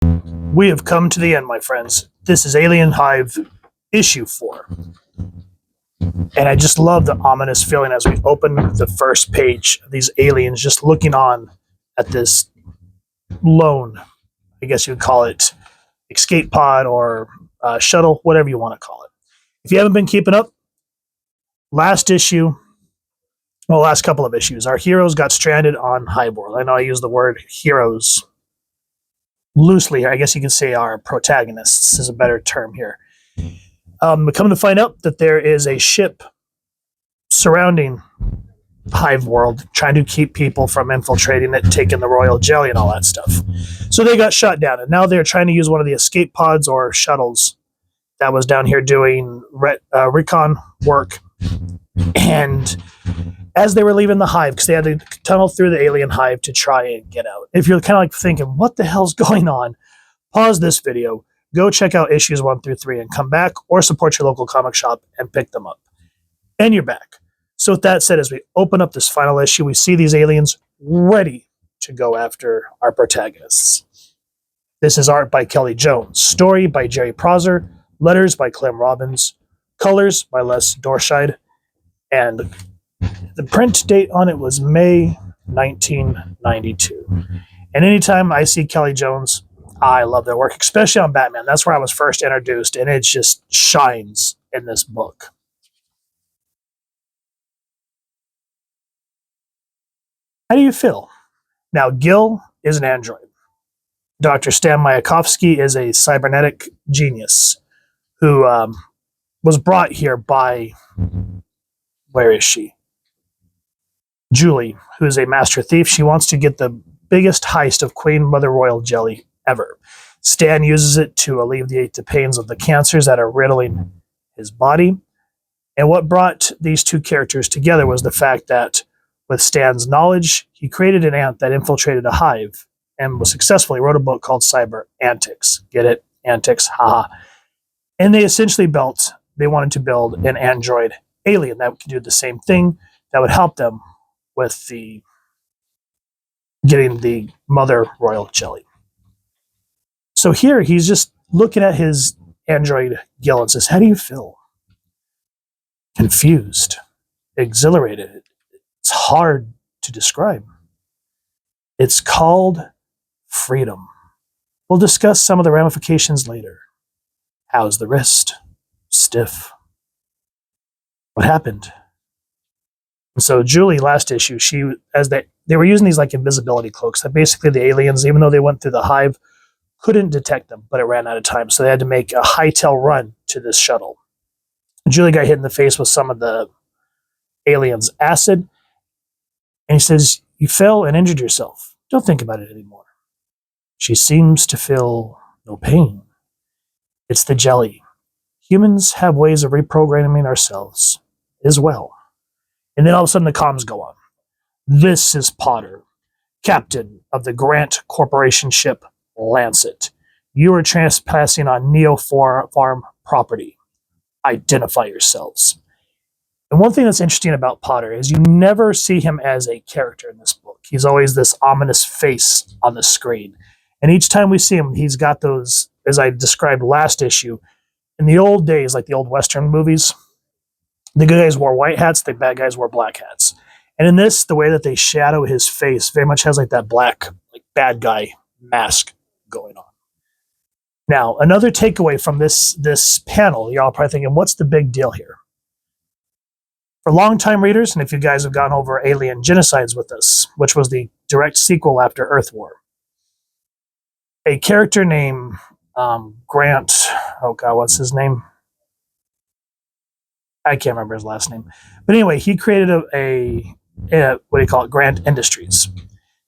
We have come to the end, my friends. This is Alien Hive issue 4. And I just love the ominous feeling as we open the first page of these aliens just looking on at this lone, I guess you would call it, escape pod or shuttle, whatever you want to call it. If you haven't been keeping up, last couple of issues, our heroes got stranded on Hive World. I know I use the word heroes loosely here. I guess you can say our protagonists is a better term here. We come to find out that there is a ship surrounding Hive World trying to keep people from infiltrating it, taking the royal jelly and all that stuff. So they got shot down, and now they're trying to use one of the escape pods or shuttles that was down here doing recon work. And as they were leaving the hive, because they had to tunnel through the alien hive to try and get out. If you're kind of like thinking, what the hell's going on? Pause this video, go check out issues 1 through 3 and come back, or support your local comic shop and pick them up. And you're back. So with that said, as we open up this final issue, we see these aliens ready to go after our protagonists. This is art by Kelley Jones, story by Jerry Prosser, letters by Clem Robins, colors by Dorscheid, and the print date on it was May 1992. And anytime I see Kelley Jones, I love their work, especially on Batman. That's where I was first introduced, and it just shines in this book. How do you feel? Now, Gil is an android. Dr. Stan Mayakovsky is a cybernetic genius who was brought here by, where is she? Julie, who is a master thief. She wants to get the biggest heist of Queen Mother Royal jelly ever. Stan uses it to alleviate the pains of the cancers that are riddling his body. And what brought these two characters together was the fact that with Stan's knowledge, he created an ant that infiltrated a hive and was successful. He wrote a book called Cyber Antics. Get it? Antics, haha. And they wanted to build an android alien that could do the same thing, that would help them with getting the Mother Royal jelly. So here he's just looking at his android Gil and says, how do you feel? Confused, exhilarated. It's hard to describe. It's called freedom. We'll discuss some of the ramifications later. How's the wrist? Stiff. What happened? And so Julie, last issue, they were using these like invisibility cloaks that basically the aliens, even though they went through the hive, couldn't detect them, but it ran out of time. So they had to make a hightail run to this shuttle. Julie got hit in the face with some of the aliens' acid. And he says, you fell and injured yourself. Don't think about it anymore. She seems to feel no pain. It's the jelly. Humans have ways of reprogramming ourselves as well. And then all of a sudden the comms go on. This is Potter, captain of the Grant Corporation ship Lancet. You are trespassing on Neo Farm property. Identify yourselves. And one thing that's interesting about Potter is you never see him as a character in this book. He's always this ominous face on the screen. And each time we see him, he's got those, as I described last issue, in the old days, like the old Western movies, the good guys wore white hats, the bad guys wore black hats. And in this, the way that they shadow his face very much has like that black, like bad guy mask going on. Now, another takeaway from this panel, y'all are probably thinking, what's the big deal here? For longtime readers, and if you guys have gone over Alien Genocides with us, which was the direct sequel after Earth War, a character named Grant, oh God, what's his name? I can't remember his last name. But anyway, he created Grant Industries,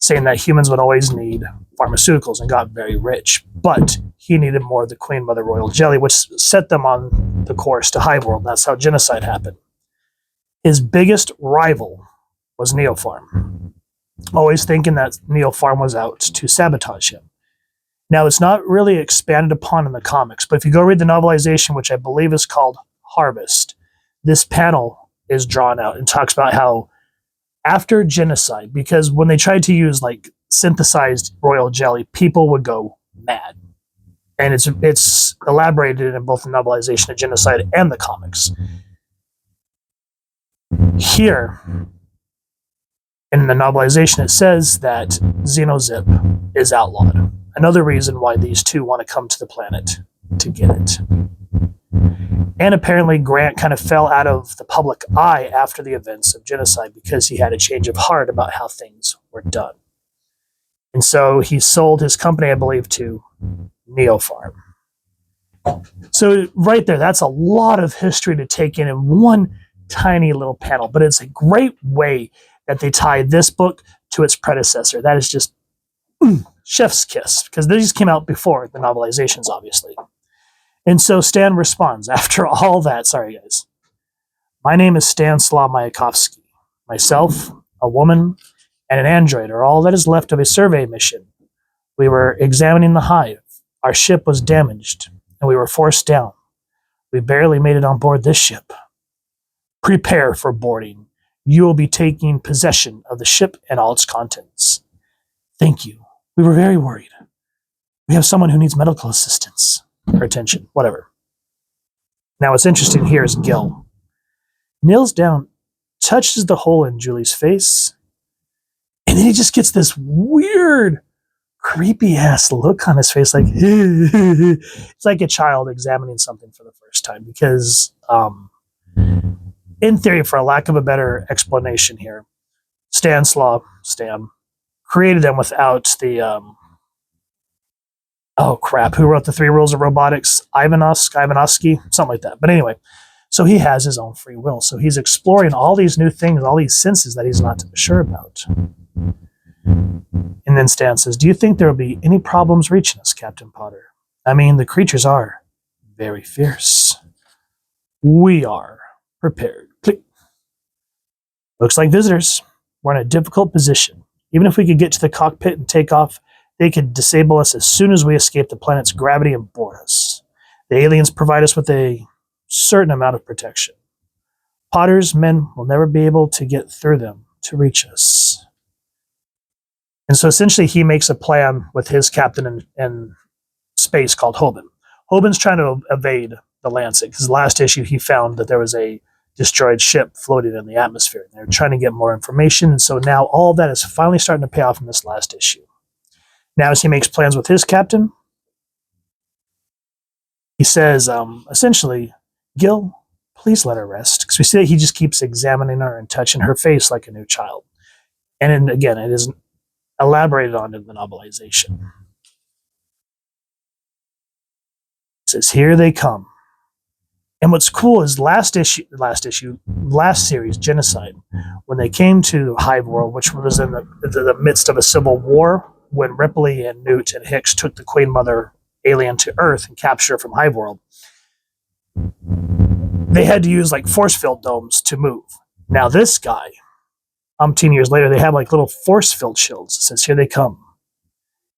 saying that humans would always need pharmaceuticals and got very rich. But he needed more of the Queen Mother Royal jelly, which set them on the course to Hive World. That's how genocide happened. His biggest rival was Neopharm, always thinking that Neopharm was out to sabotage him. Now, it's not really expanded upon in the comics, but if you go read the novelization, which I believe is called Harvest, this panel is drawn out and talks about how after genocide, because when they tried to use like synthesized royal jelly, people would go mad. And it's elaborated in both the novelization of Genocide and the comics. Here, in the novelization, it says that Xenozip is outlawed. Another reason why these two want to come to the planet to get it. And apparently Grant kind of fell out of the public eye after the events of Genocide because he had a change of heart about how things were done. And so he sold his company, I believe, to Neopharm. So right there, that's a lot of history to take in one tiny little panel, but it's a great way that they tie this book to its predecessor. That is just chef's kiss, because these came out before the novelizations, obviously. And so Stan responds, after all that, sorry guys, my name is Stanislaw Mayakovsky. Myself, a woman, and an android are all that is left of a survey mission. We were examining the Hive. Our ship was damaged, and we were forced down. We barely made it on board this ship. Prepare for boarding. You will be taking possession of the ship and all its contents. Thank you. We were very worried. We have someone who needs medical assistance. Or attention, whatever. Now what's interesting here is Gil. Kneels down, touches the hole in Julie's face, and then he just gets this weird, creepy ass look on his face, like it's like a child examining something for the first time. Because, in theory, for a lack of a better explanation here, Stan created them without the oh crap, who wrote the 3 Rules of Robotics? Ivanovsky, something like that. But anyway, so he has his own free will. So he's exploring all these new things, all these senses that he's not sure about. And then Stan says, do you think there will be any problems reaching us, Captain Potter? I mean, the creatures are very fierce. We are prepared. Click. Looks like visitors. We're in a difficult position. Even if we could get to the cockpit and take off, they could disable us as soon as we escape the planet's gravity and board us. The aliens provide us with a certain amount of protection. Potter's men will never be able to get through them to reach us. And so essentially he makes a plan with his captain in space called Hoban. Hoban's trying to evade the Lancet because last issue he found that there was a destroyed ship floating in the atmosphere. They're trying to get more information, and so now all that is finally starting to pay off in this last issue. Now as he makes plans with his captain, he says, essentially, Gil, please let her rest. Because we see that he just keeps examining her and touching her face like a new child. And then, again, it isn't elaborated on in the novelization. It says, here they come. And what's cool is last series, Genocide, when they came to Hive World, which was in the midst of a civil war, when Ripley and Newt and Hicks took the Queen Mother alien to Earth and captured her from Hive World, they had to use like force field domes to move. Now this guy, 10 years later, they have like little force field shields. It says, here they come.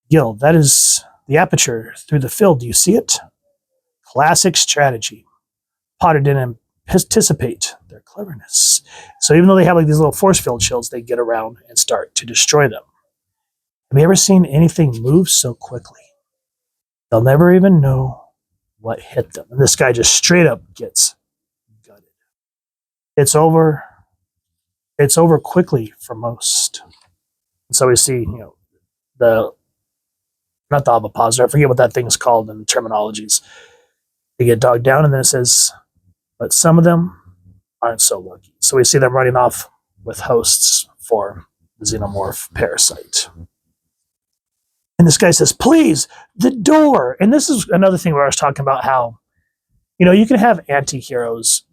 Gil, that is the aperture through the field. Do you see it? Classic strategy. Potter didn't anticipate their cleverness. So even though they have like these little force field shields, they get around and start to destroy them. Have you ever seen anything move so quickly? They'll never even know what hit them. And this guy just straight up gets gutted. It's over. It's over quickly for most. And so we see, not the ovipositor, I forget what that thing's called in terminologies. They get dogged down, and then it says, but some of them aren't so lucky. So we see them running off with hosts for the Xenomorph parasite. And this guy says, please, the door. And this is another thing where I was talking about how, you can have anti-heroes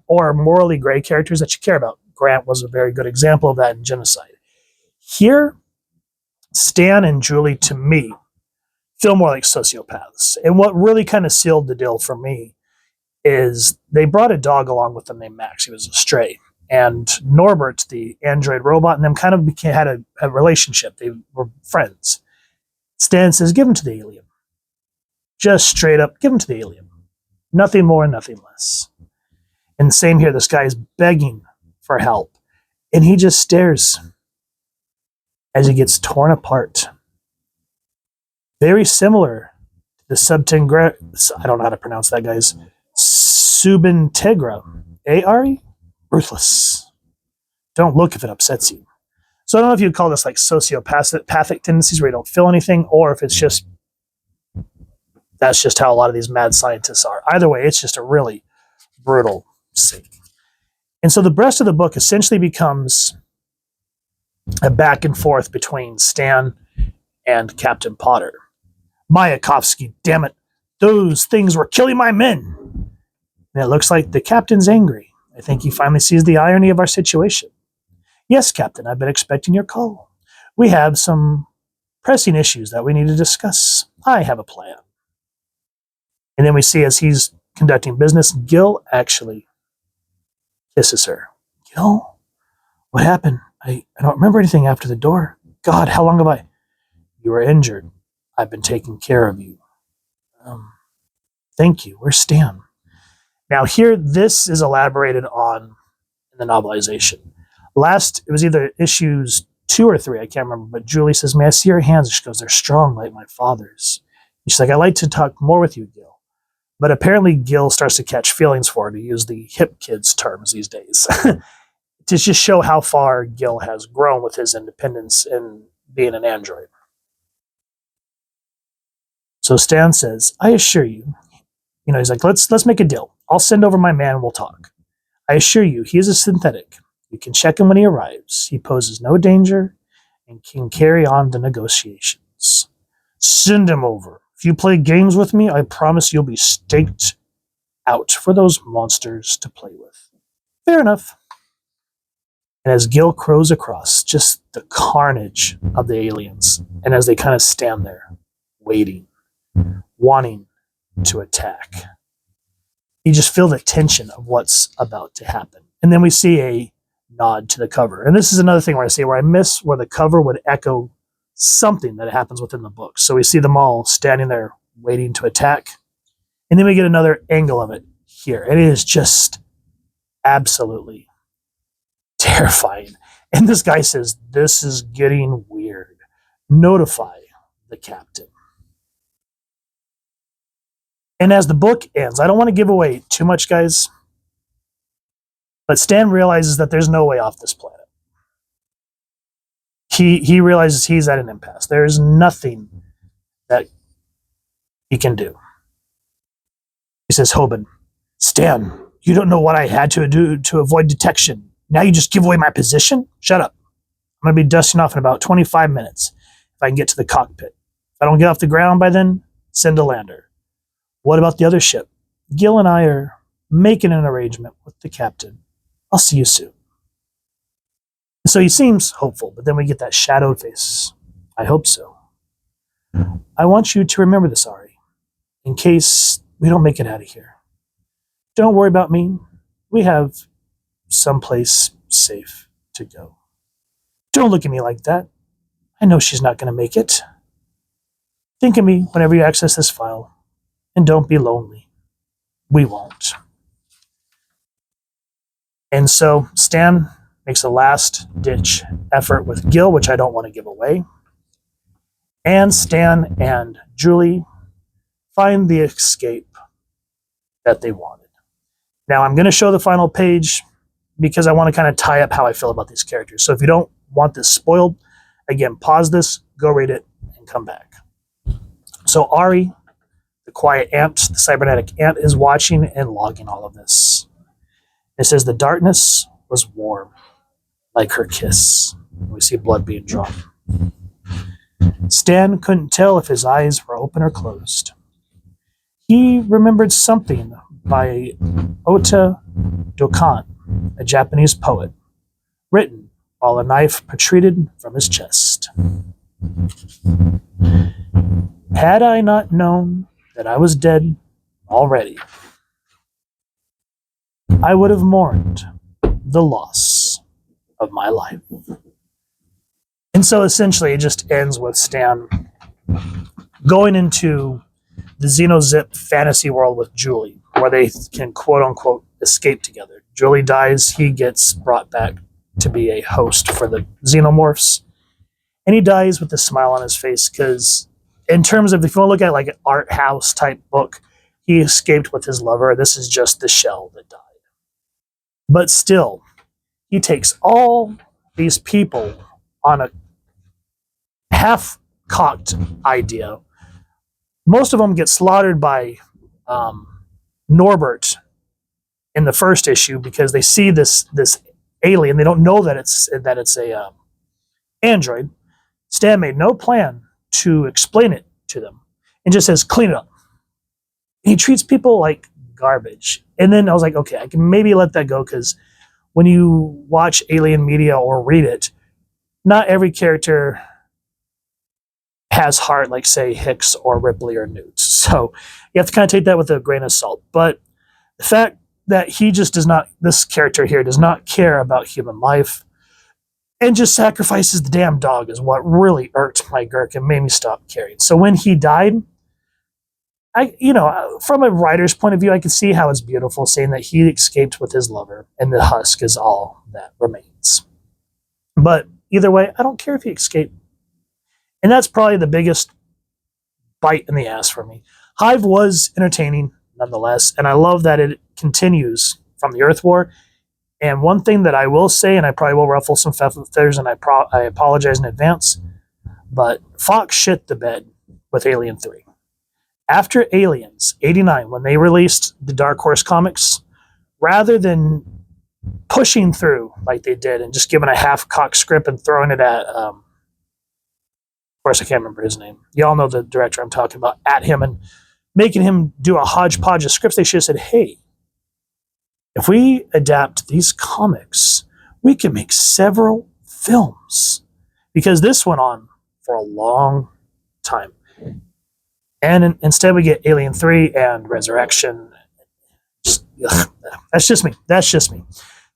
or morally gray characters that you care about. Grant was a very good example of that in Genocide. Here, Stan and Julie, to me, feel more like sociopaths. And what really kind of sealed the deal for me is they brought a dog along with them named Max. He was a stray. And Norbert, the android robot, and them kind of had a relationship. They were friends. Stan says, give him to the alien. Just straight up, give him to the alien. Nothing more, nothing less. And same here, this guy is begging for help. And he just stares as he gets torn apart. Very similar to the Subtingra, I don't know how to pronounce that, guys. Subintegra. Ari? Ruthless. Don't look if it upsets you. So I don't know if you'd call this like sociopathic tendencies where you don't feel anything, or if it's just that's just how a lot of these mad scientists are. Either way, it's just a really brutal scene. And so the rest of the book essentially becomes a back and forth between Stan and Captain Potter. Mayakovsky, damn it. Those things were killing my men. And it looks like the captain's angry. I think he finally sees the irony of our situation. Yes, Captain, I've been expecting your call. We have some pressing issues that we need to discuss. I have a plan. And then we see as he's conducting business, Gil actually kisses her. Gil? What happened? I don't remember anything after the door. God, how long have I... You were injured. I've been taking care of you. Thank you. Where's Stan? Now here, this is elaborated on in the novelization. It was either issues 2 or 3, I can't remember, but Julie says, may I see your hands? And she goes, they're strong like my father's. And she's like, I'd like to talk more with you, Gil. But apparently Gil starts to catch feelings for her, to use the hip kids terms these days, to just show how far Gil has grown with his independence in being an android. So Stan says, I assure you, he's like, let's make a deal. I'll send over my man and we'll talk. I assure you, he is a synthetic. You can check him when he arrives. He poses no danger and can carry on the negotiations. Send him over. If you play games with me, I promise you'll be staked out for those monsters to play with. Fair enough. And as Gil crows across, just the carnage of the aliens, and as they kind of stand there, waiting, wanting to attack, you just feel the tension of what's about to happen. And then we see a nod to the cover. And this is another thing where I miss where the cover would echo something that happens within the book. So we see them all standing there waiting to attack. And then we get another angle of it here. And it is just absolutely terrifying. And this guy says, this is getting weird. Notify the captain. And as the book ends, I don't want to give away too much, guys, but Stan realizes that there's no way off this planet. He realizes he's at an impasse. There's nothing that he can do. He says, Hoban, Stan, you don't know what I had to do to avoid detection. Now you just give away my position? Shut up. I'm going to be dusting off in about 25 minutes if I can get to the cockpit. If I don't get off the ground by then, send a lander. What about the other ship? Gil and I are making an arrangement with the captain. I'll see you soon. So he seems hopeful, but then we get that shadowed face. I hope so. I want you to remember this, Ari, in case we don't make it out of here. Don't worry about me. We have someplace safe to go. Don't look at me like that. I know she's not going to make it. Think of me whenever you access this file, and don't be lonely. We won't. And so Stan makes a last-ditch effort with Gil, which I don't want to give away. And Stan and Julie find the escape that they wanted. Now, I'm going to show the final page because I want to kind of tie up how I feel about these characters. So if you don't want this spoiled, again, pause this, go read it, and come back. So Ari, the quiet ant, the cybernetic ant, is watching and logging all of this. It says the darkness was warm, like her kiss. We see blood being drawn. Stan couldn't tell if his eyes were open or closed. He remembered something by Ota Dokan, a Japanese poet, written while a knife protruded from his chest. Had I not known that I was dead already, I would have mourned the loss of my life. And so essentially it just ends with Stan going into the Xenozip fantasy world with Julie, where they can quote unquote escape together. Julie dies, he gets brought back to be a host for the Xenomorphs, and he dies with a smile on his face because in terms of, if you want to look at like an art house type book, he escaped with his lover. This is just the shell that died. But still, he takes all these people on a half-cocked idea. Most of them get slaughtered by Norbert in the first issue because they see this alien. They don't know that it's a android. Stan made no plan to explain it to them and just says, clean it up. He treats people like garbage. And then I was like, okay, I can maybe let that go, because when you watch alien media or read it, not every character has heart like, say, Hicks or Ripley or Newt. So you have to kind of take that with a grain of salt. But the fact that he just does not, this character here does not care about human life and just sacrifices the damn dog is what really irked my Girk and made me stop caring. So when he died, from a writer's point of view, I can see how it's beautiful, saying that he escaped with his lover and the husk is all that remains. But either way, I don't care if he escaped. And that's probably the biggest bite in the ass for me. Hive was entertaining nonetheless, and I love that it continues from the Earth War. And one thing that I will say, and I probably will ruffle some feathers, and I apologize in advance, but Fox shit the bed with Alien 3. After Aliens, 89, when they released the Dark Horse comics, rather than pushing through like they did and just giving a half-cocked script and throwing it at, of course I can't remember his name, y'all know the director I'm talking about, at him and making him do a hodgepodge of scripts, they should have said, hey, if we adapt these comics, we can make several films. Because this went on for a long time. And instead we get Alien 3 and Resurrection. That's just me. That's just me.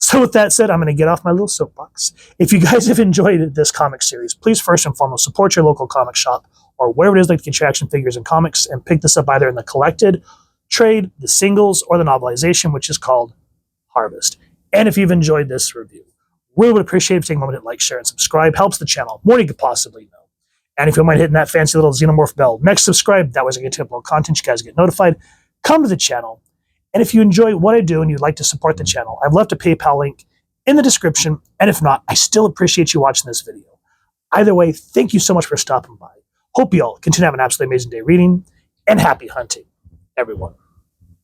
So with that said, I'm going to get off my little soapbox. If you guys have enjoyed this comic series, please first and foremost support your local comic shop or wherever it is like to get your action figures and comics, and pick this up either in the collected, trade, the singles, or the novelization, which is called Harvest. And if you've enjoyed this review, really would appreciate if you take a moment to like, share, and subscribe. Helps the channel more than you could possibly know. And if you mind hitting that fancy little Xenomorph bell next subscribe, that way I get to upload content, you guys get notified. Come to the channel. And if you enjoy what I do and you'd like to support the channel, I've left a PayPal link in the description. And if not, I still appreciate you watching this video. Either way, thank you so much for stopping by. Hope you all continue to have an absolutely amazing day reading, and happy hunting, everyone.